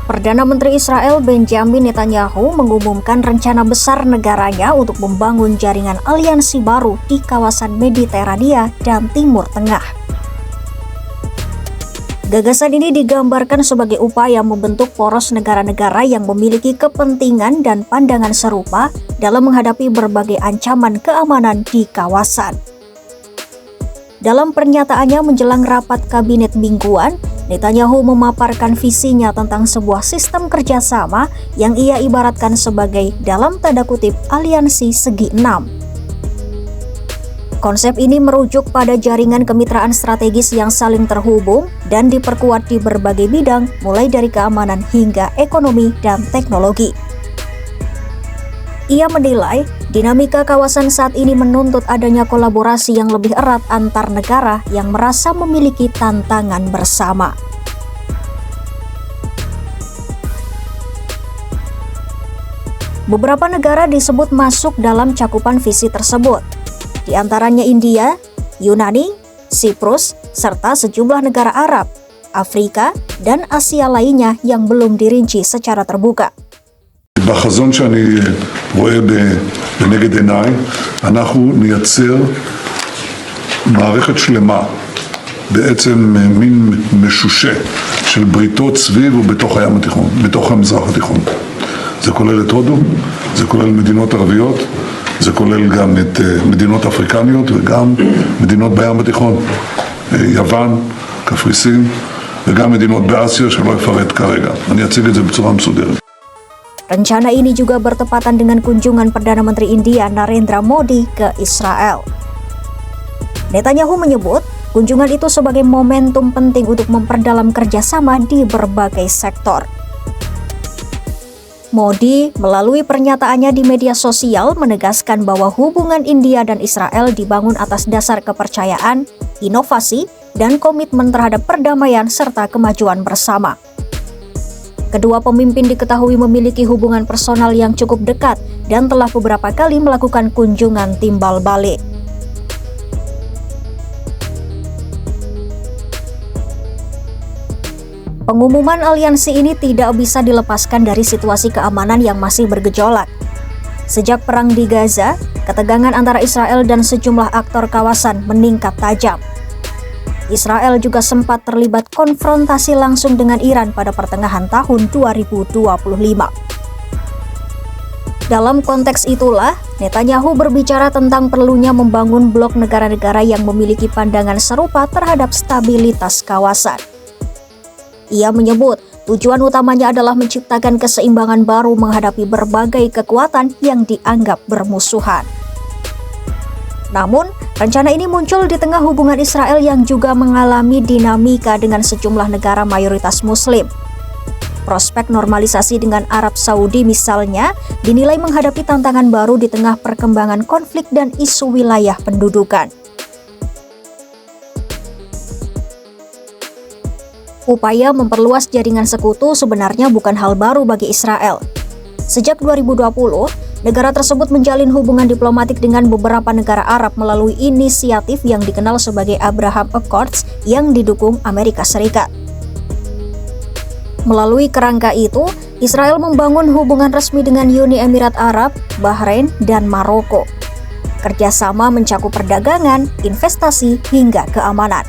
Perdana Menteri Israel Benjamin Netanyahu mengumumkan rencana besar negaranya untuk membangun jaringan aliansi baru di kawasan Mediterania dan Timur Tengah. Gagasan ini digambarkan sebagai upaya membentuk poros negara-negara yang memiliki kepentingan dan pandangan serupa dalam menghadapi berbagai ancaman keamanan di kawasan. Dalam pernyataannya menjelang rapat kabinet mingguan, Netanyahu memaparkan visinya tentang sebuah sistem kerjasama yang ia ibaratkan sebagai dalam tanda kutip aliansi segi enam. Konsep ini merujuk pada jaringan kemitraan strategis yang saling terhubung dan diperkuat di berbagai bidang, mulai dari keamanan hingga ekonomi dan teknologi. Ia menilai dinamika kawasan saat ini menuntut adanya kolaborasi yang lebih erat antar negara yang merasa memiliki tantangan bersama. Beberapa negara disebut masuk dalam cakupan visi tersebut, di antaranya India, Yunani, Siprus, serta sejumlah negara Arab, Afrika, dan Asia lainnya yang belum dirinci secara terbuka. בחזון שאני רואה בנגד עיניי, אנחנו נייצר מערכת שלמה, בעצם מין משושה של בריתות סביב ובתוך הים התיכון, בתוך המזרח התיכון. זה כולל את הודו, זה כולל מדינות ערביות, זה כולל גם את מדינות אפריקניות וגם מדינות בים התיכון, יוון, קפריסין וגם מדינות באסיה שלא אפרט כרגע. אני אציג את זה בצורה מסודרת. Rencana ini juga bertepatan dengan kunjungan Perdana Menteri India Narendra Modi ke Israel. Netanyahu menyebut kunjungan itu sebagai momentum penting untuk memperdalam kerjasama di berbagai sektor. Modi melalui pernyataannya di media sosial menegaskan bahwa hubungan India dan Israel dibangun atas dasar kepercayaan, inovasi, dan komitmen terhadap perdamaian serta kemajuan bersama. Kedua pemimpin diketahui memiliki hubungan personal yang cukup dekat dan telah beberapa kali melakukan kunjungan timbal balik. Pengumuman aliansi ini tidak bisa dilepaskan dari situasi keamanan yang masih bergejolak. Sejak perang di Gaza, ketegangan antara Israel dan sejumlah aktor kawasan meningkat tajam. Israel juga sempat terlibat konfrontasi langsung dengan Iran pada pertengahan tahun 2025. Dalam konteks itulah, Netanyahu berbicara tentang perlunya membangun blok negara-negara yang memiliki pandangan serupa terhadap stabilitas kawasan. Ia menyebut tujuan utamanya adalah menciptakan keseimbangan baru menghadapi berbagai kekuatan yang dianggap bermusuhan. Namun, rencana ini muncul di tengah hubungan Israel yang juga mengalami dinamika dengan sejumlah negara mayoritas Muslim. Prospek normalisasi dengan Arab Saudi misalnya dinilai menghadapi tantangan baru di tengah perkembangan konflik dan isu wilayah pendudukan. Upaya memperluas jaringan sekutu sebenarnya bukan hal baru bagi Israel. Sejak 2020, negara tersebut menjalin hubungan diplomatik dengan beberapa negara Arab melalui inisiatif yang dikenal sebagai Abraham Accords yang didukung Amerika Serikat. Melalui kerangka itu, Israel membangun hubungan resmi dengan Uni Emirat Arab, Bahrain, dan Maroko. Kerjasama mencakup perdagangan, investasi, hingga keamanan.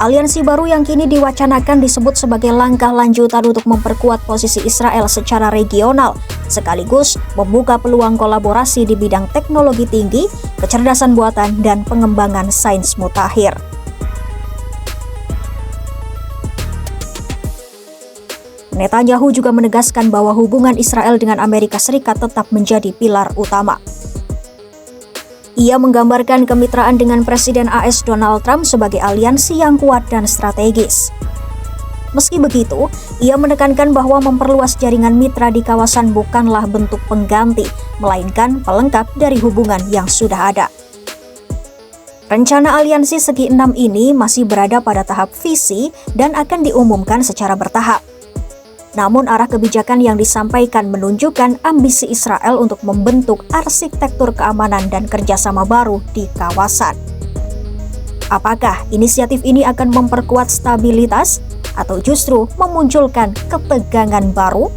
Aliansi baru yang kini diwacanakan disebut sebagai langkah lanjutan untuk memperkuat posisi Israel secara regional, sekaligus membuka peluang kolaborasi di bidang teknologi tinggi, kecerdasan buatan, dan pengembangan sains mutakhir. Netanyahu juga menegaskan bahwa hubungan Israel dengan Amerika Serikat tetap menjadi pilar utama. Ia menggambarkan kemitraan dengan Presiden AS Donald Trump sebagai aliansi yang kuat dan strategis. Meski begitu, ia menekankan bahwa memperluas jaringan mitra di kawasan bukanlah bentuk pengganti, melainkan pelengkap dari hubungan yang sudah ada. Rencana aliansi segi enam ini masih berada pada tahap visi dan akan diumumkan secara bertahap. Namun arah kebijakan yang disampaikan menunjukkan ambisi Israel untuk membentuk arsitektur keamanan dan kerjasama baru di kawasan. Apakah inisiatif ini akan memperkuat stabilitas, atau justru memunculkan ketegangan baru?